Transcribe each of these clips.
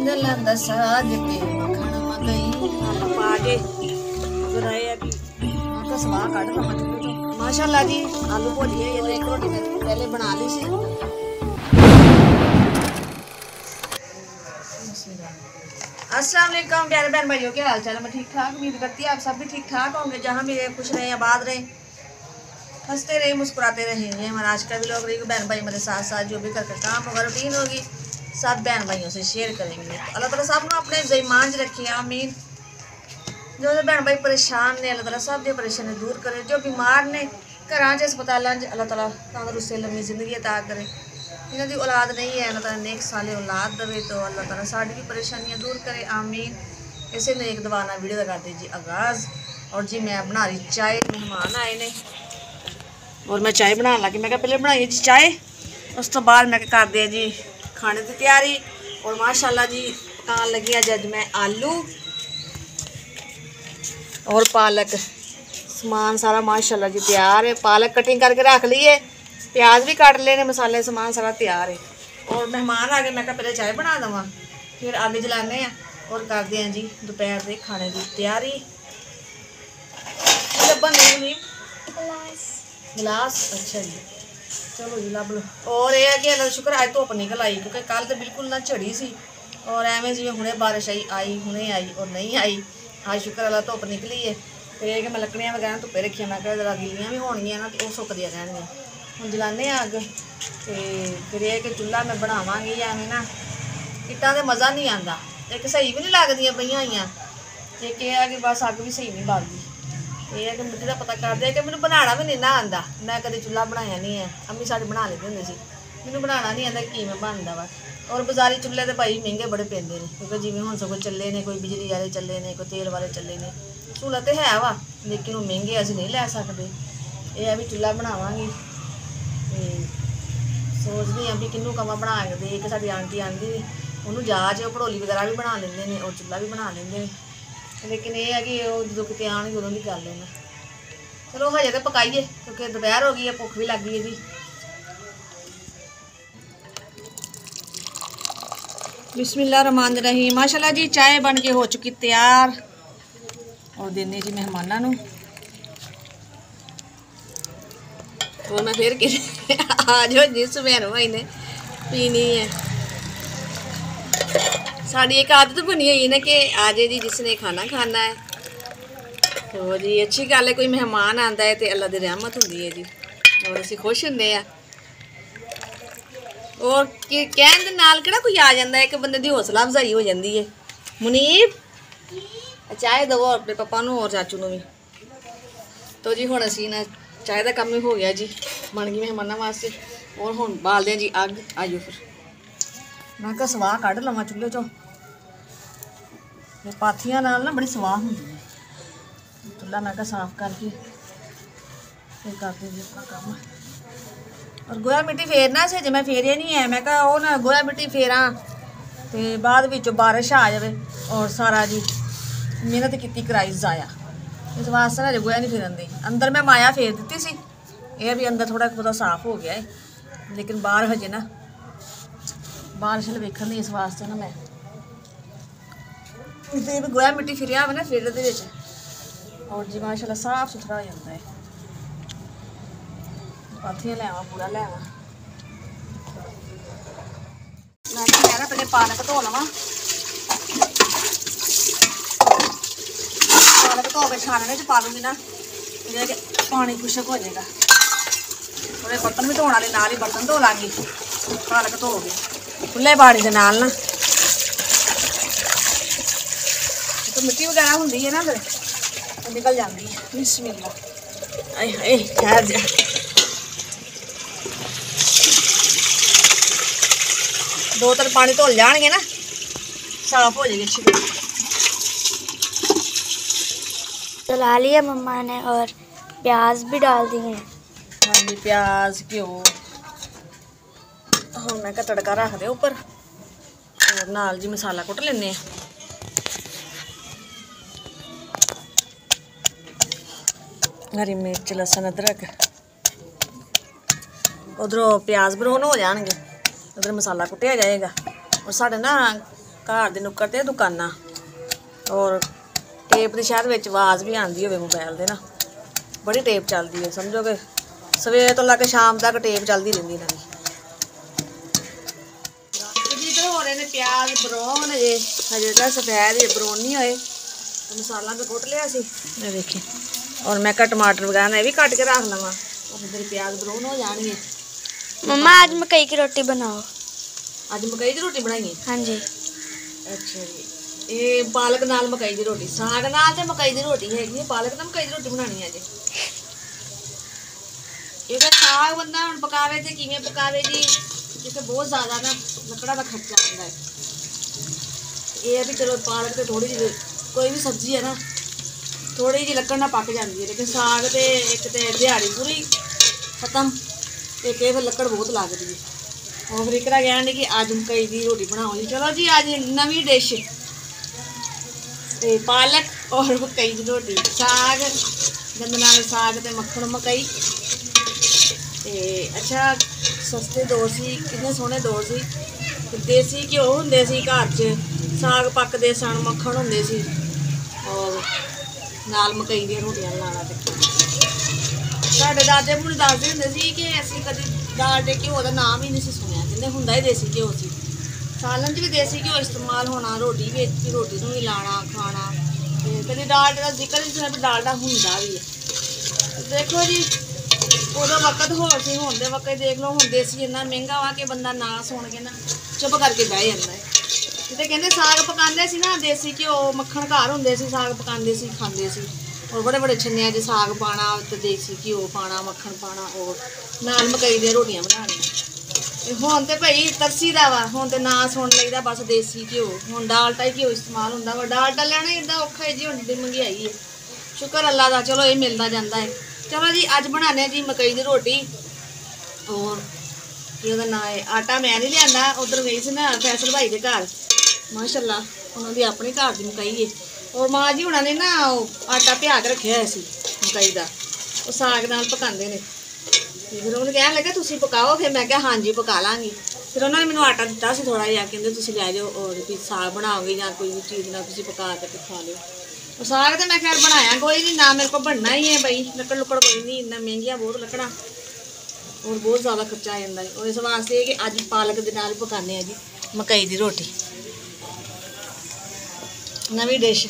मंगल साज पे मखण मगई पागे बनाए अभी का सवाह काट लो मत तो माशाल्लाह जी। आलू भुजिए ये तो एक रोटी मैंने पहले बना ली सी। अस्सलाम वालेकुम प्यारे बहन भाइयों, क्या हाल चाल है? मैं ठीक ठाक उम्मीद करती है आप सब भी ठीक ठाक होंगे। जहाँ भी रहे खुश रहे आबाद रहे, हंसते रहे मुस्कुराते रहे। ये हमारा आज का भी लोग रही बहन भाई मेरे साथ साथ जो भी करके काम होगा रूटीन होगी सब बहन भाइयों से शेयर करेंगे। तो अल्लाह ताला सब ने अपने ज़ईमांज रखे आमीन। जो बहन भाई परेशान ने अल्लाह ताला सब दी परेशानी दूर करे। जो बीमार ने घर च अस्पतालों अल्लाह ताला तंदुरुस्ती लम्मी जिंदगी अता करे। इन्हों की औलाद नहीं है अल्लाह ताला नेक साले औलाद देवे। तो अल्लाह ताला साड़ी भी परेशानियां दूर करे आमीन। इसे नेक दुआ नाल वीडियो का करते जी आगाज़। और जी मैं बना रही चाय, मेहमान आए ने और मैं चाय बनाने लगी। मैं पहले बनाई जी चाय, उस तो बाद मैं कर दिया जी खाने की तैयारी। और माशाल्लाह जी पकान लगी अज मैं आलू और पालक। समान सारा माशाल्लाह जी तैयार है। पालक कटिंग करके रख ली है, प्याज भी काट लेने, मसाले समान सारा तैयार है। और मेहमान आ गए, मैं पहले चाय बना देव फिर अग जलाने और करते हैं जी दोपहर के खाने की तैयारी। बने गिलास अच्छा जी, चलो जी लब लो। और यह है कि अल्लाह शुक्र अज धुप निकल आई, क्योंकि कल तो बिल्कुल ना झड़ी सी और एवं जिमें हुणे बारिश आई हुणे आई और नहीं आई। आज शुक्र अल्लाह धुप निकली है। तो यह कि मैं लकड़ियाँ वगैरह धुप्पे रखियां, मैं जरा गिलियाँ भी होनियां ना तो सुकदियां रहनियां। हम जलाने अग तो फिर यह कि चूल्हा मैं बनावांगी एवं ना इट्टां ते मज़ा नहीं आता। एक सही भी नहीं लगदियां पईयां होईयां, एक यह है कि बस अग भी सही नहीं बालदी। ये है कि मिट्टी का पता करते कि मैंने बनाना भी नहीं ना आंदा। मैं कभी चूल्हा बनाया नहीं है, अम्मी साड़ी बना लेते होंगे सी, मैंने बनाना नहीं आता कि मैं बनता वा। और बाजारी चूल्हे तो भाई महंगे बड़े पेंदे ने, क्योंकि जिमें हम सब चले ने, कोई बिजली वाले चले ने, कोई तेल वाले चले ने। सहूलत तो है वा लेकिन वो महंगे असीं नहीं लै सकते। ये है भी चूल्हा बनावांगी सोचती हाँ भी किनू कवां बना के दे। एक साडी आंटी आंदी उन्होंने जाच है, भड़ोली वगैरह भी बना लेंदे ने और चूल्हा भी बना लेंदे ने। लेकिन यह है कि जो कितने आने उदों की गल है ना। चलो हजे तो पकाइए क्योंकि दोपहर हो गई है, भुख भी लग गई है जी। बिस्मिल्लाहिर्रहमानिर्रहीम। माशाल्लाह जी चाय बन के हो चुकी तैयार और देने जी मेहमानों नूं। और मैं फिर आ जाओ जी सुबह भाई ने पीनी है। साड़ी एक आदत बनी हुई ना कि आ जाए जी जिसने खाना खाना है। तो जी अच्छी गल है, कोई मेहमान आता है तो अल्लाह की रहमत होंदी है जी और असीं खुश होंदे आ। और कहण दे नाल किहड़ा कोई आ जांदा है, एक बंदे दी हौसला अफजाई हो जाती है। मुनीब चाय दवो अपने पप्पा नूं और चाचू नूं भी। तो जी हुण असीं ना चाय का कम ही हो गया जी, बन गई मेहमानों वास्ते। और हुण बालदे जी अग। आइयो फिर मैं कहा सवाह कढ़ लवां चुल्हे चों, पाथियां नाल ना बड़ी सवाह हुंदी है। चूल्हा मैं साफ करके फिर करते जी अपना काम। और गोया मिट्टी फेरना से, मैं फेरिया नहीं है। मैं कहा वो ना गोया मिट्टी फेरा तो बाद विचों बारिश आ जाए और सारा जी मेहनत की कराई जाया। इस वास्ते ना गोया नहीं फेरन दी। अंदर मैं माया फेर दी सी, यह भी अंदर थोड़ा बहुत साफ हो गया है, लेकिन बाहर हजे ना बारिश वेखन दी। इस वास्ते ना मैं भी गोया मिट्टी फिरिया हो ना फील्ड दे विच और जी माशाल्लाह साफ सुथरा हो जाता है। पाथियां लैवा पूरा लैवा। मैं ना पहले पालक धो लवां, पालक धो के छानने च पा लूँगी ना, पानी खुशक हो जाएगा। थोड़े बर्तन भी धोने वाले नाल ही बर्तन धो लाँगी। पालक धो के खुले पानी के नाल ना तो मिट्टी वगैरह होंदी है ना फिर तो निकल जाती है। बिस्मिल्लाह आए हाय ठहर जा। दो तीन पानी धुल जाएंगे ना साफ हो जाएगी अच्छी तरह। चला लिया मम्मा ने और प्याज भी डाल दिए हैं। हाँ जी प्याज घ्यो हम मैं तड़का रख दे ऊपर और नाल जी मसाला कुट लेने। हरी मिर्च लसन अदरक, उधरों प्याज ब्राउन हो जाएंगे, उधर मसाला कुटिया जाएगा। और साढ़े ना घर दे नुक्कड़ ते दुकानां और टेप की शायद विच आवाज़ भी आती होवे मोबाइल दे ना बड़ी टेप चलती है समझो कि सवेर तो लैके शाम तक टेप चलती रहिंदी नवीं इधर हो रहे ने प्याज ब्राउन हजे तो सफेद ही ब्राउन नहीं होए तो मसाला तो कुट लिया सी देखिए और मैं टमाटर वगैरह भी कट के रख लवा और इधर प्याज ब्राउन हो जाएंगे। मम्मा आज मकई की रोटी बनाओ। आज मकई की रोटी बनाई है? हाँ जी। अच्छा जी ये पालक नाल मकई की रोटी साग नाल ते मकई की रोटी हैगी पालक नाल मकई की रोटी बनानी है जी। ये साग बंदा हुण पकावे ते किवें पकावे जी इत्थे बहुत ज़्यादा ना लकड़ा का खर्चा आता है। ये भी चलो पालक तो थोड़ी जी कोई भी सब्जी है ना थोड़ी जी लकड़ ना पक जाती है लेकिन साग तो एक तो दिहाड़ी पूरी खत्म तो फिर लकड़ बहुत लगती है। और फिर एक कहना नहीं कि अज मकई की रोटी बनाओ जी। चलो जी अज नवी डिश पालक और मकई की रोटी साग गंद नाल साग ते मक्खन मकई अच्छा सस्ते दौर सी कितने सोहने दौर सी देसी घ्यो हुंदे सी घर च साग पकदे सन मक्खन हुंदे सी और नाल मकई दी रोटियां लाना साडे दादे मुझे दसदे हुंदे सी कि असीं कदी डालडे घ्यो दा नाम ही नहीं सुनिया कहंदे हुंदा ही देसी घ्यो सी सालन च भी देसी घ्यो इस्तेमाल होना रोटी भी रोटी नूं भी लाना खाना ते कदी डालडे दा जिक्र नहीं सुनिया डालडा हुंदा भी है। देखो जी उदों वक्त होर सी हुण दे वक्त देख लो हुण देसी इन्ना महंगा वा कि बंदा ना सुन के ना चुप करके बह जांदा है। ते कहंदे साग पकांदे सी ना देसी घ्यो मक्खन घर हुंदे सी साग पकांदे सी खांदे सी और बड़े बड़े छन्नियां च साग पाना ते देसी घ्यो पाना मक्खन पाना और नाल मकई दी रोटियां बनानियां। हुण ते भाई तरसी दा वा हुण ते ना सुन लईदा बस देसी घ्यो हुण डालडा ही घ्यो इस्तेमाल हुंदा वा डालडा लैना ही इन्ना औखा है जी हुण दी मंहगाई है शुक्र अल्लाह दा चलो ये मिलदा जांदा है। चलो जी अज बनाने जी मकई की रोटी और कि नाम है आटा मैं नहीं लिया उधर गई सी ना फैसल भाई के घर माशाअल्लाह उन्होंने अपनी घर की मकई है और माँ जी उन्होंने ना आटा पिया के रखे है मकई का वो साग नाल पकाते हैं फिर उन्होंने कह लगे तुम पकाओ फिर मैं क्या हाँ जी पका लाँगी फिर उन्होंने मैंने आटा दिता से थोड़ा जहा कहते तुम लै जाओ और भी साग बनाओगे या कोई भी चीज़ ना तुम पका के खा लो और साग तो मैं खैर बनाया कोई नहीं ना मेरे को बनना ही है बई लकड़ लुकड़ कोई नहीं इन्ना महंगिया बहुत लकड़ा और बहुत ज़्यादा खर्चा आ जाता है और इस वास्ते कि अज पालक के नाल पकाने जी मकई की रोटी नवी डिश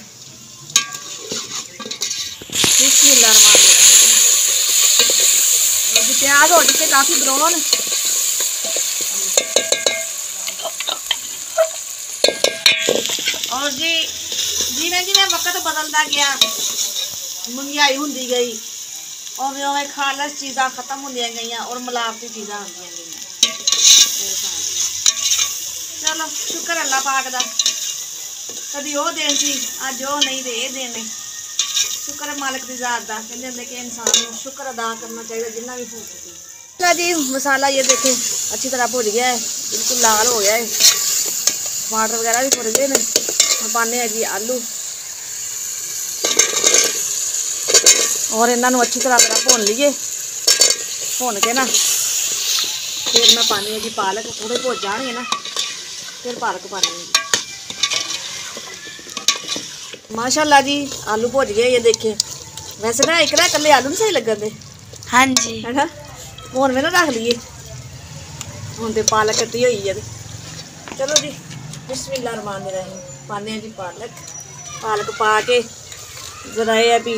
प्याज हो चुके काफ़ी ब्राउन और जी जिमें जिमें वक्त बदलता गया महंगाई होंदी गई उवें उवें खालस चीज़ां खत्म होंदियां गईयां और मिलावटी चीज़ां आंदियां गईयां। चलो शुक्र अल्लाह पाक दा कभी वो दिन सी अज वो नहीं तो ये दिन है शुक्र है मालिक की ज़ात दा कहते हैं कि इंसान को शुक्र अदा करना चाहिए जितना भी हो सके। जी मसाला ये देखें अच्छी तरह भुज गया है बिल्कुल लाल हो गया है टमाटर वगैरह भी भुज गए हैं पाने हैं जी आलू और इन्हों अच्छी तरह मेरा भुन लीए भुन के ना फिर मैं पानी है जी पालक थोड़े भुज जाने ना फिर पालक पानी है जी। माशाल्लाह जी आलू भुज गए ये देखे वैसे ना एक ना कल्ले आलू नहीं सही लगन दे हाँ जी है ना हुण में ना रख लीए हुण ते पालक कट्टी हुई है चलो जी बिस्मिल्लाह रहमान रहीम पाने जी पालक पा के जरा ये है भी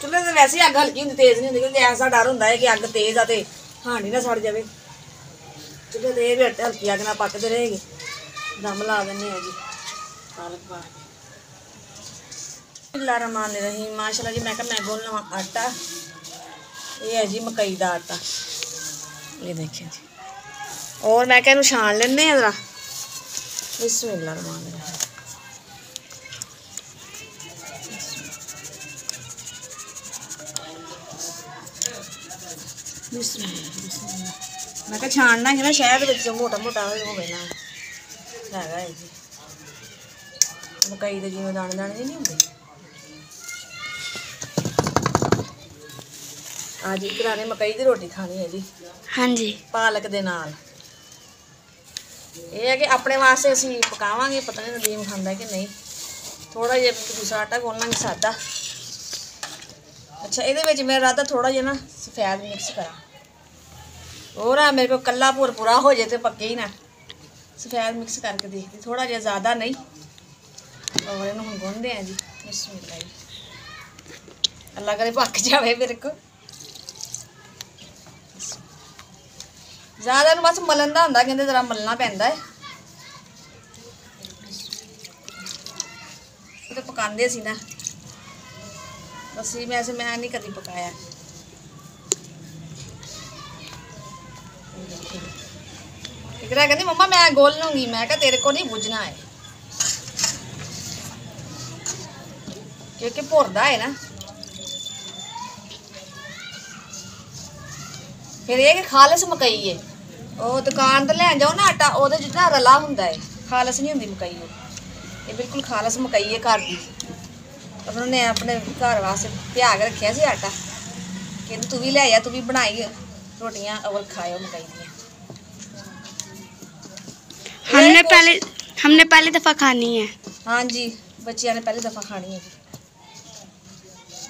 चुल्हे तो वैसे ही अग हल्की होंगी तेज़ नहीं होंगी क्योंकि ऐसा डर होंदा है कि अग तेज़ आ तो हांडी ना सड़ जाए चुल्हे तो ये भी हल्की अग ना पकते रहेगी दम ला दें जी पालक पा रहमान रहीम माशाल्लाह जी मैं कहा मैं गुन लवा आटा ये है जी मकई का आटा ये देखिए जी और मैं क्या छान लेने जरा बिस्मिल्लाह रहमान रहीम बिस्मिल्लाह मैं क्या छानना है ना शहद विच मोटा मोटा हो ना है जी मकई के जिवें दाने दाने नहीं होंगे आज एक राने मकई की रोटी खानी है जी। हाँ जी पालक दे नाल ਇਹ ਹੈ ਕਿ ਆਪਣੇ ਵਾਸਤੇ ਅਸੀਂ ਪਕਾਵਾਂਗੇ, ਪਤਾ ਨਹੀਂ ਨਦੀਮ ਖਾਂਦਾ ਕਿ ਨਹੀਂ। ਥੋੜਾ ਜਿਹਾ ਦੂਸਰਾ ਆਟਾ ਗੁੰਨ ਲਾਂਗੇ ਸਾਦਾ। ਅੱਛਾ, ਇਹਦੇ ਵਿੱਚ ਮੇਰਾ ਇਰਾਦਾ ਥੋੜਾ ਜਿਹਾ ਨਾ ਸਫੈਦ ਮਿਕਸ ਕਰਾਂ। ਹੋਰ ਆ ਮੇਰੇ ਕੋਲ ਕੱਲਾ ਭੁਰਪੂਰਾ ਹੋ ਜਾਏ ਤੇ ਪੱਕੇ ਹੀ ਨਾ। ਸਫੈਦ ਮਿਕਸ ਕਰਕੇ ਦੇਖਦੀ, ਥੋੜਾ ਜਿਹਾ, ਜ਼ਿਆਦਾ ਨਹੀਂ। ਔਰ ਇਹਨੂੰ ਹੁਣ ਗੁੰਨਦੇ ਆ ਜੀ। ਬਿਸਮਿਲ੍ਲਾ ਜੀ, ਅੱਲਾ ਕਰੇ ਪੱਕ ਜਾਵੇ ਮੇਰੇ ਕੋ। ਜ਼ਿਆਦਾ ਨੂੰ ਬਸ ਮਲਣ ਦਾ ਹੁੰਦਾ, ਕਹਿੰਦੇ ਜ਼ਰਾ ਮਲਣਾ ਪੈਂਦਾ ਹੈ। ਉਹ ਤਾਂ ਪਕਾਉਂਦੇ ਸੀ ਨਾ, ਬਸ ਮੈਂ ਨਹੀਂ ਕਦੀ ਪਕਾਇਆ। इकरा कहती मम्मा मैं गोल लूंगी। मैं कहा तेरे को नहीं बुझना है क्योंकि भुरदा है ना। फिर ये कि खालस मकई है, वो दुकान तो लैन जाओ ना आटा, वो जितना रला हुंदा है, खालस नहीं हुंदी मकई। ये बिल्कुल खालस मकई है घर की। उन्होंने अपने घर वास्ते भिया के रखिया सी आटा, कहते तू भी ले आ, तू भी बनाई रोटियां अवल खाओ मकई दी। हमने पहली दफ़ा खानी है। हाँ जी, बच्चिया ने पहली दफ़ा खानी है जी।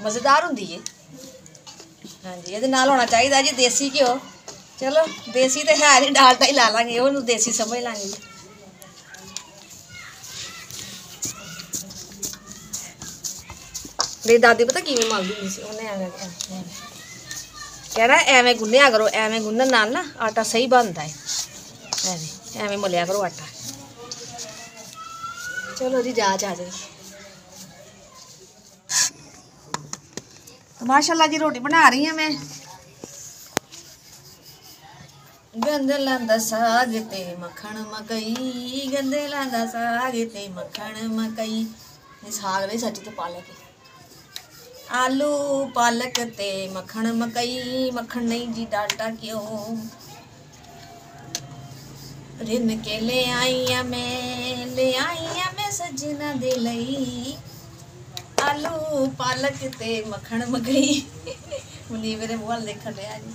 मज़ेदार होंगी है। हाँ जी, ये नाल होना चाहिए जी देसी घ्यो। चलो देसी तो है नहीं, डालडा ही ला लांगे, वो देसी समझ लांगे जी। मेरी दादी पता किवें मलदी हुंदी सी, उन्हें एवें कहना एवें गुन्निया करो, एवें गुन्नण नाल ना आटा सही बनता है। एवें मलिया करो आटा। चलो जी जाच आ जाएगी। तो माशाल्लाह जी रोटी बना रही हूँ मैं। गंदला दा साग ते मक्खन मकई, गंदला दा साग ते मक्खन मकई। नहीं साग नहीं सच तो पालक है। आलू पालक ते मक्खन मकई, मक्खन नहीं जी डालडा क्यों। रिन के ले आई मैं सजना दे लई, आलू पालक ते मक्खन मकई। मुनी मेरे मुँह देखन रहा जी।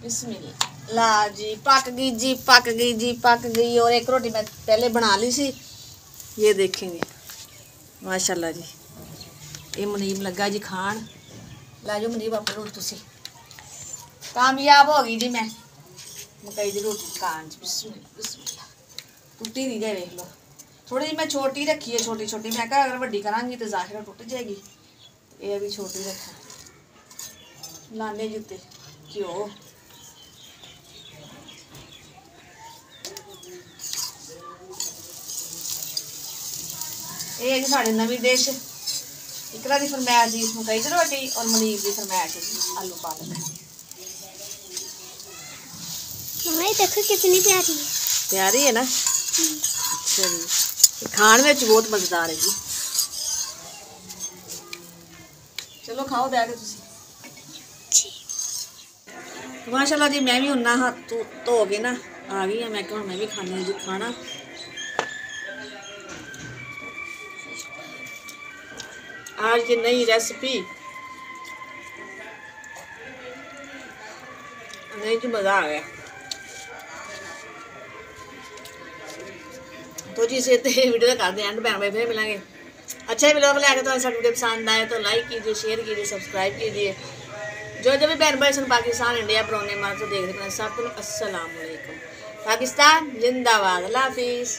बिस्मिल्लाह ला जी, पक गई जी, पक गई जी, पक गई। और एक रोटी मैं पहले बना ली सी, ये देखेंगे माशाल्लाह जी। ये मुनीब लगा जी खान। ला जो मुनीब अपनी रोटी तुसी। कामयाब हो गई जी मैं मकई की रोटी पकाने। बिस्मिल्लाह बिस्मिल्लाह, टुटी नहीं जाए देख लो। थोड़ी जी मैं छोटी रखी है, छोटी छोटी। मैं कहा अगर वड्डी करांगी तो ज़ाहिर टुट जाएगी, ये भी छोटी रखा। लाने जुते घ्यो। ये साड़ी नवी डिश। इकरा दी फरमाइश जी मकई की रोटी और मुनीब की फरमाइश आलू पालक। मम्मा देखो कितनी प्यारी है। प्यारी है ना। अच्छा जी, खाने में बहुत मज़ेदार है जी। चलो खाओ बैठ के। माशाल्लाह जी मैं भी उन्ना हाथ धो के ना आ गई हूँ। मैं क्या मैं भी खानी जी खाना। आज की नई रेसिपी नहीं जी, मज़ा आ गया। तो जी इसे वीडियो कर दें एंड बैन भाई, फिर मिलेंगे अच्छे व्लॉग लेकर। तो ऐसा वीडियो पसंद आए तो लाइक कीजिए, शेयर कीजिए, सब्सक्राइब कीजिए। जो भी बहन भाई सन पाकिस्तान इंडिया पुराने मार्ग तो देख रहे हैं, सबको अस्सलाम वालेकुम। पाकिस्तान जिंदाबाद। अल्लाह हाफिज़।